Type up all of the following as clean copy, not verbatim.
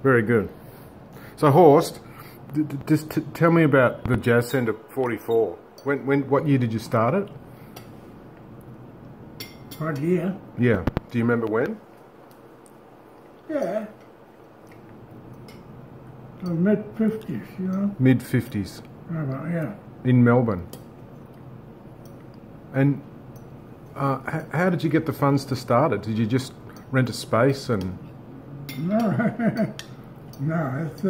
Very good. So Horst, just tell me about the Jazz Centre 44. What year did you start it? What year? Yeah. Do you remember when? Yeah. The mid-50s, you know? Mid-50s. Yeah. In Melbourne. And how did you get the funds to start it? Did you just rent a space and... No, no, it's...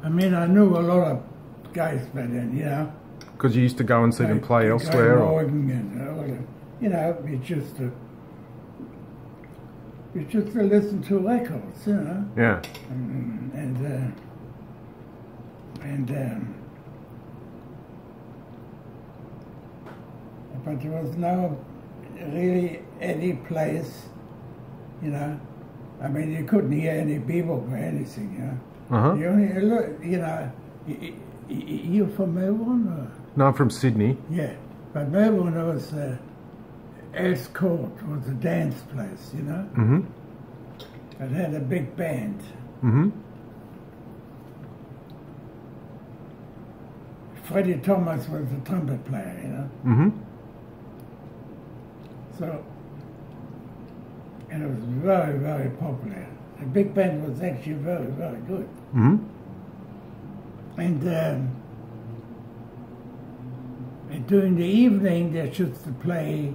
I mean, I knew a lot of guys by then, you know? Because you used to go and see them play elsewhere? Or? And, you know, we just to listen to records, you know? Yeah. But there was no really any place, you know? I mean, you couldn't hear any bebop or anything, you know? Uh-huh. You only, you know, you're from Melbourne? Or? No, I'm from Sydney. Yeah, but Melbourne was Earls Court was a dance place, you know? Mm-hmm. It had a big band. Mm-hmm. Freddie Thomas was the trumpet player, you know? Mm-hmm. So, and it was very, very popular. The big band was actually very, very good. Mm-hmm. And during the evening, they used to play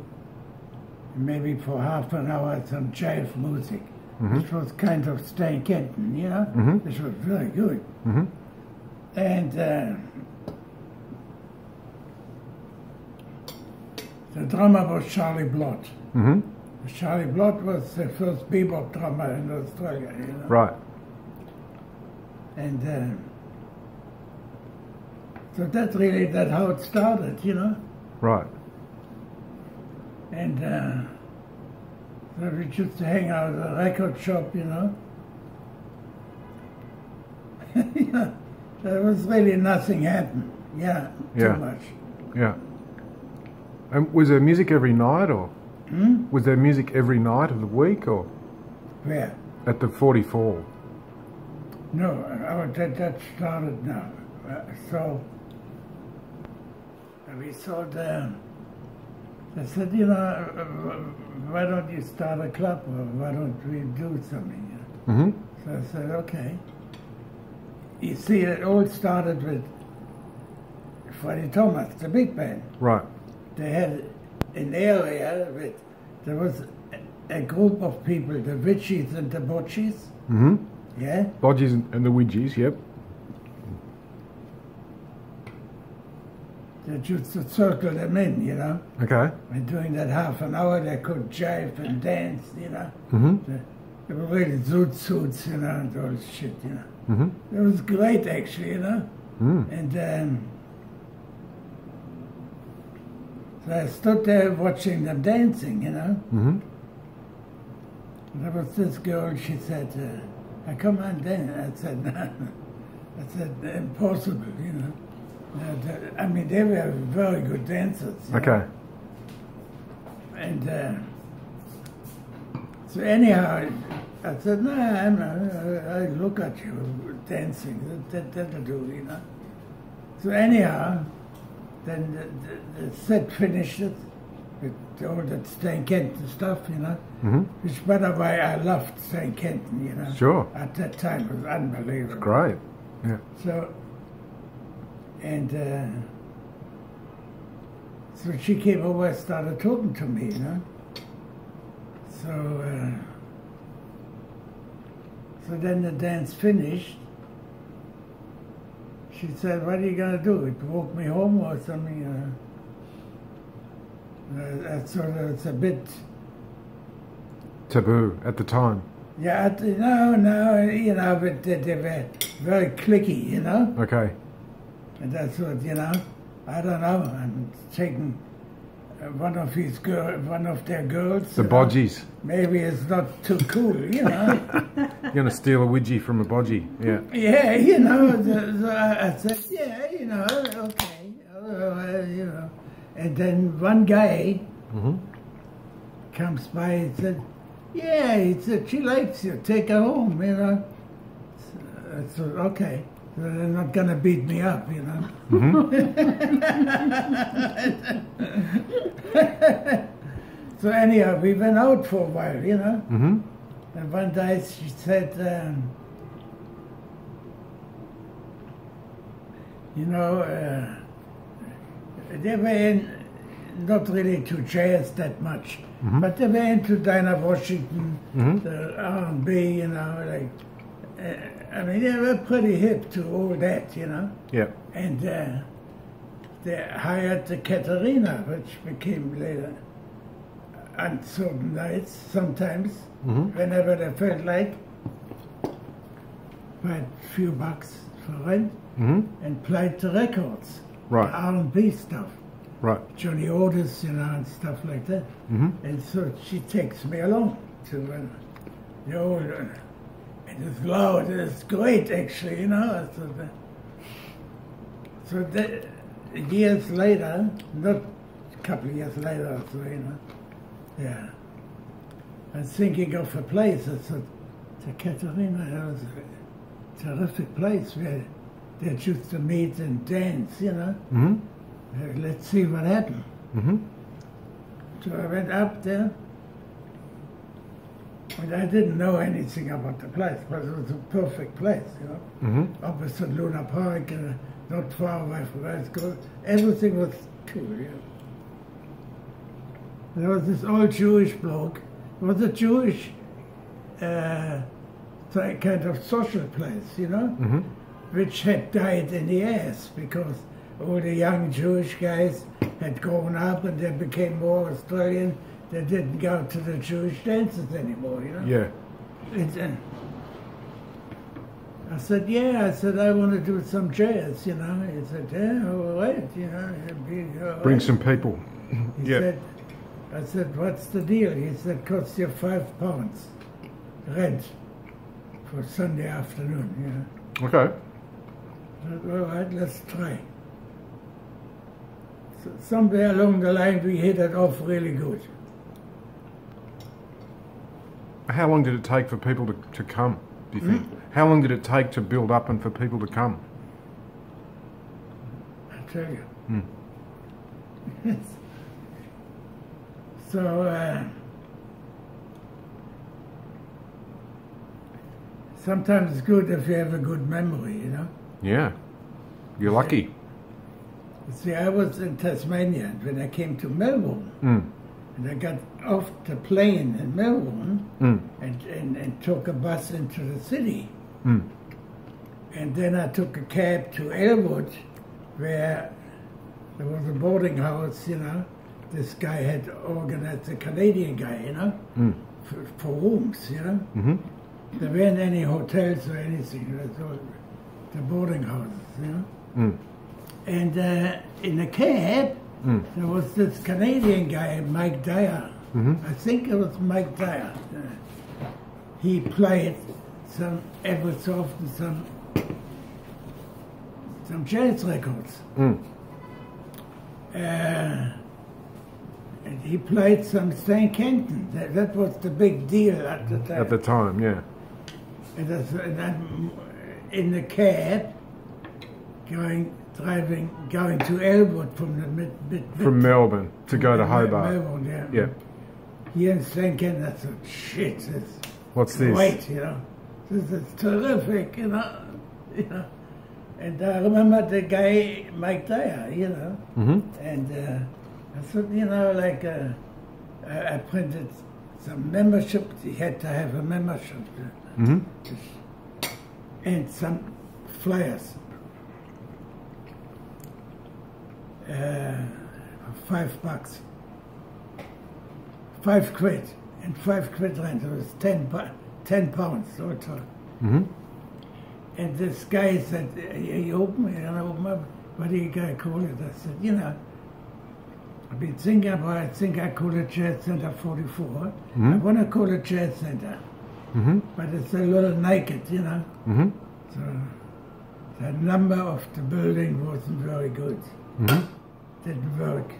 maybe for half an hour some jive music, which was kind of Stan Kenton, you know, which was very good. And the drummer was Charlie Blott. Charlie Blott was the first bebop drummer in Australia, you know. Right. And so that's really how it started, you know. Right. And so we used to hang out at a record shop, you know. Yeah, there was really nothing happened. Yeah, too much. Yeah. And was there music every night, or was there music every night of the week, or where? At the 44? No, that started now. So we thought, I said, you know, why don't you start a club, or why don't we do something? So I said, okay. You see, it all started with Freddie Thomas, the big band. Right. They had an area with, there was a group of people, the Witchies and the Botchies. Yeah? Bodgies and the Widgies, yep. They used to circle them in, you know. Okay. And during that half an hour, they could jive and dance, you know. They were really zoot suits, you know, and all this shit, you know. It was great, actually, you know. And so I stood there watching them dancing, you know. And there was this girl, she said, I come on dance. I said, no. I said, impossible, you know. I mean, they were very good dancers. Okay. Know? And so anyhow, I said, no, I look at you dancing. That'll do, you know. So anyhow, then the set finished it with all that Stan Kenton stuff, you know. Which, by the way, I loved Stan Kenton, you know. Sure. At that time, it was unbelievable. It's great. Yeah. So, and so she came over and started talking to me, you know. So, so then the dance finished. She said, what are you going to do? Walk me home or something? So it's a bit... Taboo at the time. Yeah, no, you know, but they were very cliquey, you know? Okay. And that's what, you know, I don't know, I'm taking one of their girls. The Bodgies. Maybe it's not too cool, you know? You're going to steal a Widgie from a Bodgie, yeah. Yeah, you know, so I said, yeah, you know, okay, you know. And then one guy, comes by, he said, yeah, he said, she likes you, take her home, you know. I said, okay, so they're not going to beat me up, you know. So anyhow, we went out for a while, you know. And one day she said, you know, they were not really into jazz that much, but they were into Dinah Washington, the R&B, you know, like, I mean, they were pretty hip to all that, you know. Yeah. And they hired the Katerina, which became later, on certain nights, sometimes, whenever they felt like, paid a few bucks for rent, and played the records, Right. the R&B stuff. Right. Johnny Otis, you know, and stuff like that. And so she takes me along to the old, and it's loud, it's great actually, you know. So that, years later, not a couple of years later or so, you know, yeah, I was thinking of a place, I thought, the Katerina, that was a terrific place where they used to meet and dance, you know. Let's see what happened. So I went up there, and I didn't know anything about the place, but it was a perfect place, you know. Opposite Luna Park, not far away from where it's good. Everything was cool, you know. There was this old Jewish bloke. It was a Jewish kind of social place, you know, which had died in the ass because all the young Jewish guys had grown up and they became more Australian. They didn't go to the Jewish dances anymore, you know? Yeah. I said, yeah, I said, I want to do some jazz, you know? He said, yeah, all right, you know. Bring some people. He said, I said, what's the deal? He said, costs you £5 rent for Sunday afternoon, you know? Okay. I said, all right, let's try. So somewhere along the line, we hit it off really good. How long did it take for people to come, do you think? How long did it take to build up and for people to come? I'll tell you. So, sometimes it's good if you have a good memory, you know? Yeah. You're lucky. See, I was in Tasmania, and when I came to Melbourne, and I got off the plane in Melbourne and took a bus into the city. And then I took a cab to Elwood, where there was a boarding house, you know. This guy had organized, a Canadian guy, you know, for rooms, you know. There weren't any hotels or anything, it was all the boarding houses, you know. And in the cab, there was this Canadian guy, Mike Dyer. I think it was Mike Dyer. He played every so often some jazz records. And he played some Stan Kenton. That was the big deal at the time. At the time, yeah. And I'm in the cab, going to Elwood from the from Melbourne to go to Hobart. Melbourne, yeah. Yeah. Here in St. Kenton, I thought, shit, what's this? Wait, you know, this is terrific, you know. And I remember the guy, Mike Dyer, you know, and I thought, you know, like, I printed some membership. He had to have a membership, and some flyers. $5, £5, and £5 rent. It was 10 pounds all told. And this guy said, "You open it?" And I opened up. What do you guys call it? I said, you know, I've been thinking about. I think I call it Jazz Center 44. I want to call it Jazz Center, but it's a little naked, you know. So the number of the building wasn't very good. Didn't work.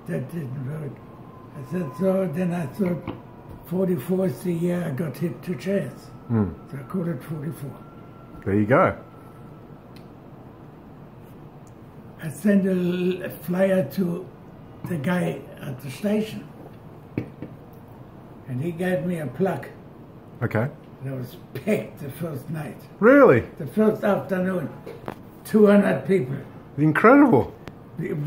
That didn't work. I said, so then I thought 44 is the year I got hip to jazz. Mm. So I called it 44. There you go. I sent a flyer to the guy at the station. And he gave me a plug. Okay. It was packed the first night. Really? The first afternoon, 200 people. Incredible.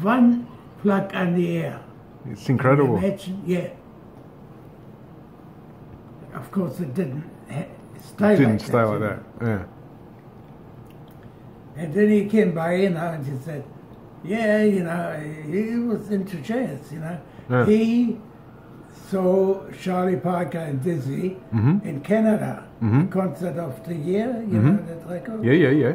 One plug on the air. It's incredible. Imagine, yeah. Of course, it didn't stay like that. Yeah. And then he came by, and he said, yeah, he was into jazz, Yeah. He saw Charlie Parker and Dizzy in Canada, the concert of the year, that record. Yeah.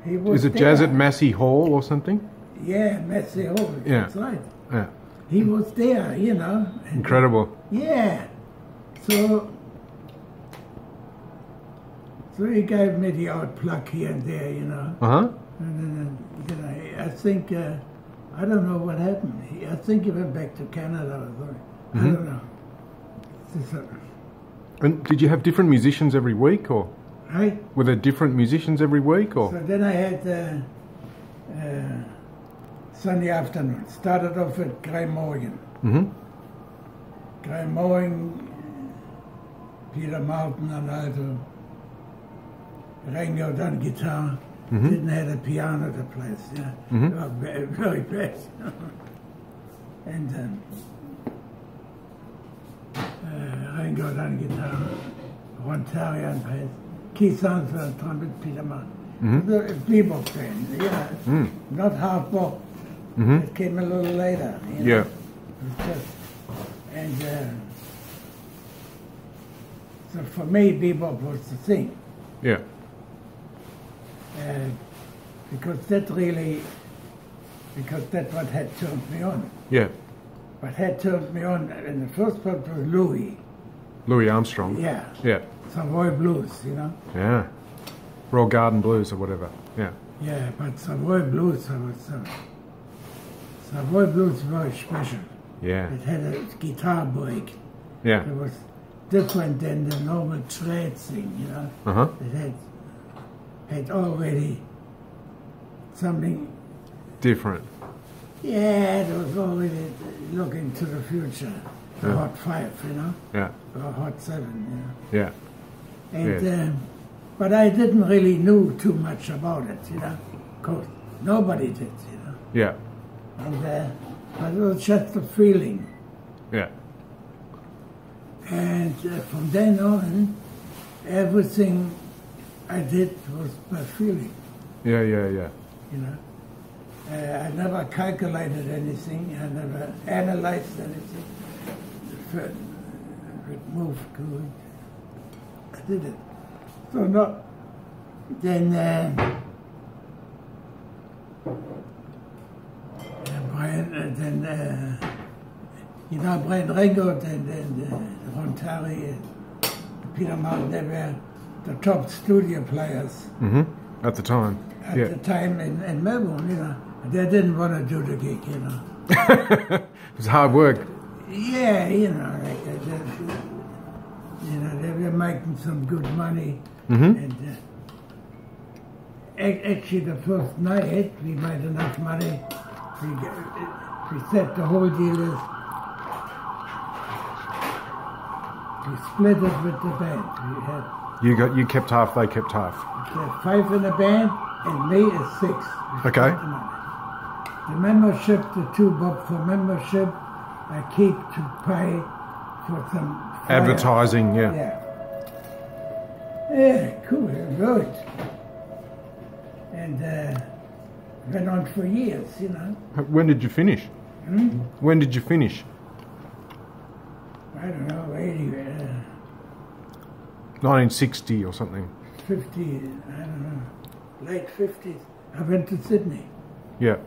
He was Is it there. jazz at Massey Hall or something? Yeah, Massey Hall, Yeah. that's right. Yeah. He was there, and Incredible. yeah. So he gave me the odd plug here and there, Uh-huh. And then, I think, I don't know what happened. I think he went back to Canada or something. I don't know. And did you have different musicians every week, or Right? were there different musicians every week, or? So then I had Sunday afternoon. Started off at Graham Morgan. Mm-hmm. Graham Morgan, Peter Martin on alto, Ringo on guitar. Didn't have a piano to play, yeah. Very, very bad. And Ringo on guitar, Ron Terry on bass, Keith Saunders on trumpet, Peter Martin. The bebop band, not hard bop. It came a little later. Yeah. It was just, and so for me, bebop was the thing. Yeah. Because that's what had turned me on. Yeah. What had turned me on in the first part was Louis Armstrong. Yeah. Yeah. Savoy Blues, Yeah. Royal Garden Blues or whatever. Yeah. Yeah, but Savoy Blues Savoy Blues was very special. Yeah. It had a guitar break. Yeah. It was different than the normal trad thing, Uh-huh. It had already something. Different. Yeah, it was already looking to the future. The Yeah. Hot 5, Yeah. or Hot 7, Yeah. And, Yes. but I didn't really know too much about it, because nobody did, Yeah. And, but it was just a feeling. Yeah. And from then on, everything I did was by feeling, Yeah. I never calculated anything, I never analyzed anything. It moved good. I did it. So no, then Brian, Brian Ringo and Ron Terry and Peter Martin, they were the top studio players At the time. at Yeah. the time in Melbourne, They didn't want to do the gig, It was hard work. Yeah, they were making some good money. And actually, the first night we made enough money. We set the whole deal is we split it with the band. We had You kept half, they kept half. 5 in the band, and me is 6. We Okay. split the money. The membership, the 2 bob for membership, I keep to pay for some flyers. Advertising, yeah. Yeah, cool, good. And went on for years, When did you finish? When did you finish? I don't know, 80, 1960 or something. 50, I don't know, late 50s. I went to Sydney. Yeah.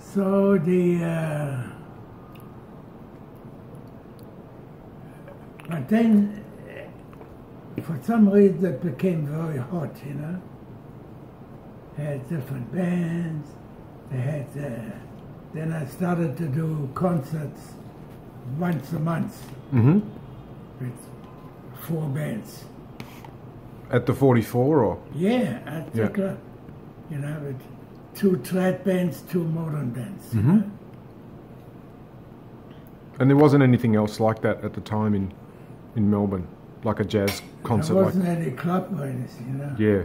So but then, for some reason, it became very hot, Had different bands. They had. Then I started to do concerts once a month Mm-hmm. with 4 bands. At the 44 or? Yeah, at the Yeah. club. You know, with 2 trad bands, 2 modern bands. Mm-hmm. And there wasn't anything else like that at the time in Melbourne, like a jazz concert. There wasn't any club or anything, you know. Yeah.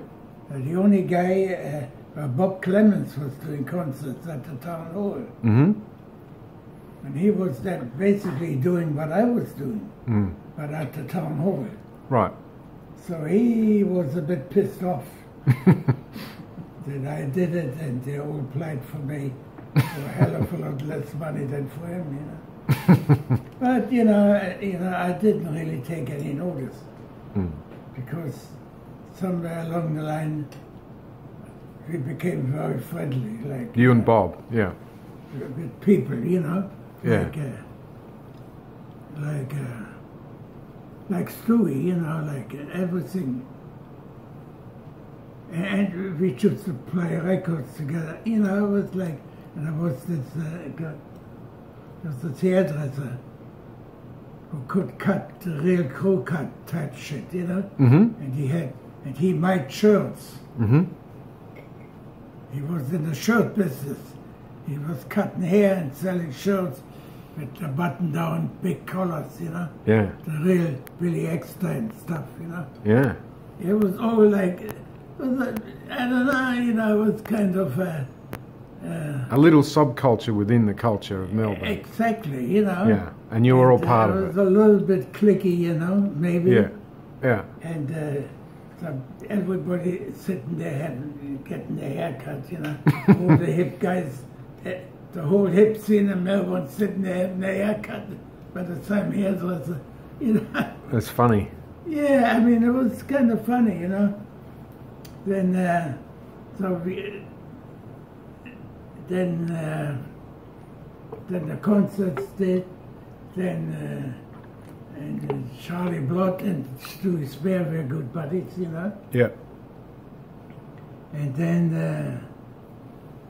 The only guy, Bob Clemens, was doing concerts at the town hall. Mm-hmm. And he was then basically doing what I was doing, Mm. but at the town hall. Right. So he was a bit pissed off that I did it, and they all played for me for a hell of a lot less money than for him, you know. But you know, I didn't really take any notice because somewhere along the line we became very friendly, like You and Bob, yeah. with people, you know, Yeah. like Stewie, you know, like everything. And we used to play records together, you know. It was like, and there was this hairdresser who could cut the real crew cut type shit, you know. Mm-hmm. And he made shirts. Mm-hmm. He was in the shirt business. He was cutting hair and selling shirts with the button-down big collars, you know. Yeah. The real Billy Eckstein stuff, you know. Yeah. It was all like, I don't know, you know, it was kind of A little subculture within the culture of Melbourne. exactly, you know. Yeah. And you were all part It of was it. a little bit cliquey, you know, maybe. Yeah. Yeah. And so everybody sitting there getting their hair cut, you know. All the hip guys, the whole hip scene in Melbourne sitting there having their hair cut by the same hairdresser, you know. That's funny. Yeah, I mean, it was kind of funny, you know. Then, then the concerts did, then and Charlie Blott and Stewie Spare were good buddies, you know. Yeah. And then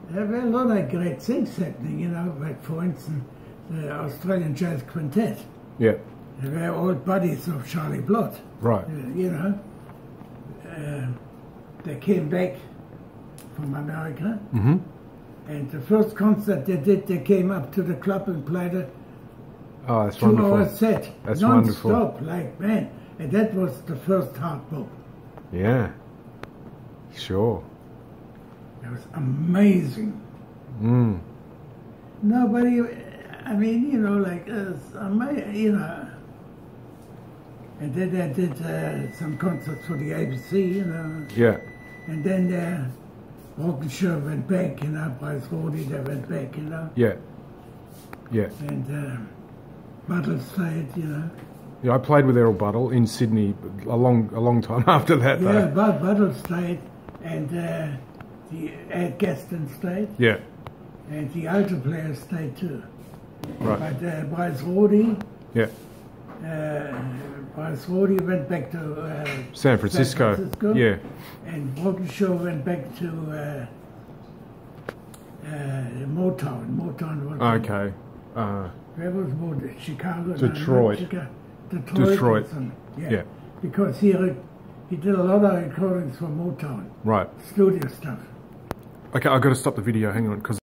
there were a lot of great things happening, you know, like for instance, the Australian Jazz Quintet. Yeah. They were all buddies of Charlie Blott. Right. You know. They came back from America. Mm-hmm. And the first concert they did, they came up to the club and played a Oh, that's 2-hour wonderful. set. That's non-stop, wonderful. like, man. And that was the first hard bop. Yeah. Sure. It was amazing. Mm. Nobody, I mean, you know, like, you know. And then I did some concerts for the ABC, you know. Yeah. And then Rockenshaw went back, you know, Bryce Rody, they went back, you know. Yeah. Yeah. And Buttle stayed, you know. Yeah, I played with Errol Buttle in Sydney a long time after that. Yeah, though. Buttle stayed, and the Ed Gaston stayed, Yeah. and the alto players stayed too. Right. But Bryce Rody, Yeah. Bryce Rody went back to San Francisco. Yeah. and Rockenshaw went back to Motown. Motown was Okay. where was Motown? Chicago. Detroit. Detroit. or something. Yeah. Because he did a lot of recordings for Motown, Right. studio stuff. Okay, I've got to stop the video. Hang on, because